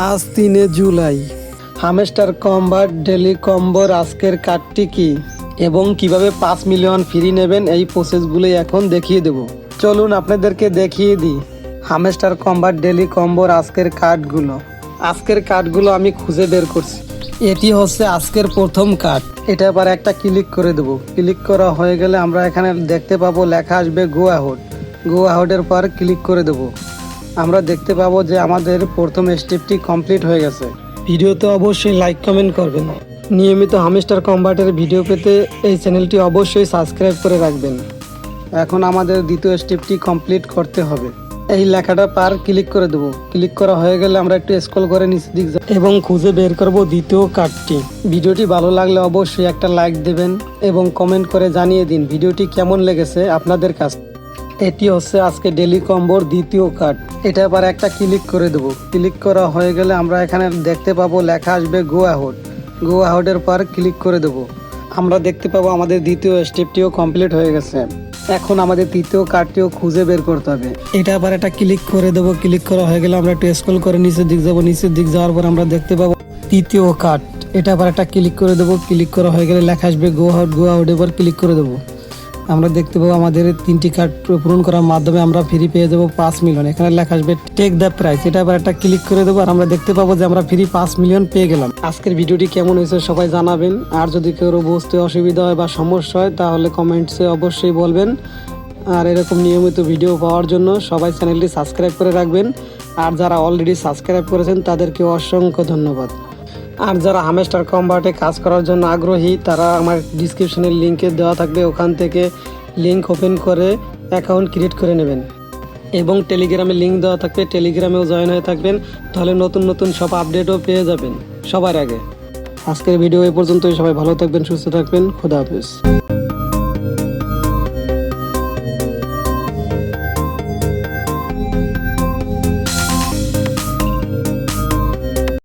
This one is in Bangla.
আজ 3 জুলাই। হামেস্টার কম্বার ডেলি কম্বোর আজকের কার্ডটি কি এবং কিভাবে 5 মিলিয়ন ফ্রি নেবেন এই প্রসেসগুলোই এখন দেখিয়ে দেব। চলুন আপনাদেরকে দেখিয়ে দিই হামেস্টার কম্বার ডেলি কম্বোর আজকের কার্ডগুলো আমি খুঁজে বের করছি। এটি হচ্ছে আজকের প্রথম কার্ড। এটা আবার একটা ক্লিক করে দেবো। ক্লিক করা হয়ে গেলে আমরা এখানে দেখতে পাবো লেখা আসবে গো আউটের পর ক্লিক করে দেবো। আমরা দেখতে পাবো যে আমাদের প্রথম স্টেপটি কমপ্লিট হয়ে গেছে। ভিডিওতে অবশ্যই লাইক কমেন্ট করবেন। নিয়মিত হামেস্টার কম্বাটের ভিডিও পেতে এই চ্যানেলটি অবশ্যই সাবস্ক্রাইব করে রাখবেন। এখন আমাদের দ্বিতীয় স্টেপটি কমপ্লিট করতে হবে। এই লেখাটা পার ক্লিক করে দেবো। ক্লিক করা হয়ে গেলে আমরা একটু স্ক্রল করে নিচের দিক এবং খুঁজে বের করব দ্বিতীয় কার্ডটি। ভিডিওটি ভালো লাগলে অবশ্যই একটা লাইক দেবেন এবং কমেন্ট করে জানিয়ে দিন ভিডিওটি কেমন লেগেছে আপনাদের কাছে। এটি হচ্ছে আজকে ডেলি কম্বোর দ্বিতীয় কার্ড। এটা আবার একটা ক্লিক করে দেবো। ক্লিক করা হয়ে গেলে আমরা এখানে দেখতে পাবো লেখা আসবে গো আউটের পর ক্লিক করে দেবো। আমরা দেখতে পাবো আমাদের দ্বিতীয় স্টেপটিও কমপ্লিট হয়ে গেছে। এখন আমাদের তৃতীয় কার্ডটিও খুঁজে বের করতে হবে। এটা আবার একটা ক্লিক করে দেবো। ক্লিক করা হয়ে গেলে আমরা একটু স্ক্রল করে নিচের দিক যাবো। নিচের দিক যাওয়ার পর আমরা দেখতে পাবো তৃতীয় কার্ড। এটা আবার একটা ক্লিক করে দেবো। ক্লিক করা হয়ে গেলে লেখা আসবে গো আউট এবার ক্লিক করে দেবো। আমরা দেখতে পাবো আমাদের 3টি কার্ড পূরণ করার মাধ্যমে আমরা ফ্রি পেয়ে যাবো 5 মিলিয়ন। এখানে লেখা আসবে টেক দ্য প্রাইস। এটা আবার একটা ক্লিক করে দেবো আর আমরা দেখতে পাবো যে আমরা ফ্রি 5 মিলিয়ন পেয়ে গেলাম। আজকের ভিডিওটি কেমন হয়েছে সবাই জানাবেন। আর যদি কেউ বুঝতে অসুবিধা হয় বা সমস্যা হয় তাহলে কমেন্টসে অবশ্যই বলবেন। আর এরকম নিয়মিত ভিডিও পাওয়ার জন্য সবাই চ্যানেলটি সাবস্ক্রাইব করে রাখবেন। আর যারা অলরেডি সাবস্ক্রাইব করেছেন তাদেরকে অসংখ্য ধন্যবাদ। আর যারা হামেস্টার কম্বাটে কাজ করার জন্য আগ্রহী তারা আমার ডিসক্রিপশনের লিঙ্কে দেওয়া থাকবে, ওখান থেকে লিঙ্ক ওপেন করে অ্যাকাউন্ট ক্রিয়েট করে নেবেন। এবং টেলিগ্রামে লিঙ্ক দেওয়া থাকবে, টেলিগ্রামেও জয়েন হয়ে থাকবেন। তাহলে নতুন নতুন সব আপডেটও পেয়ে যাবেন সবার আগে। আজকের ভিডিও এই পর্যন্তই। সবাই ভালো থাকবেন, সুস্থ থাকবেন। খোদা হাফেজ।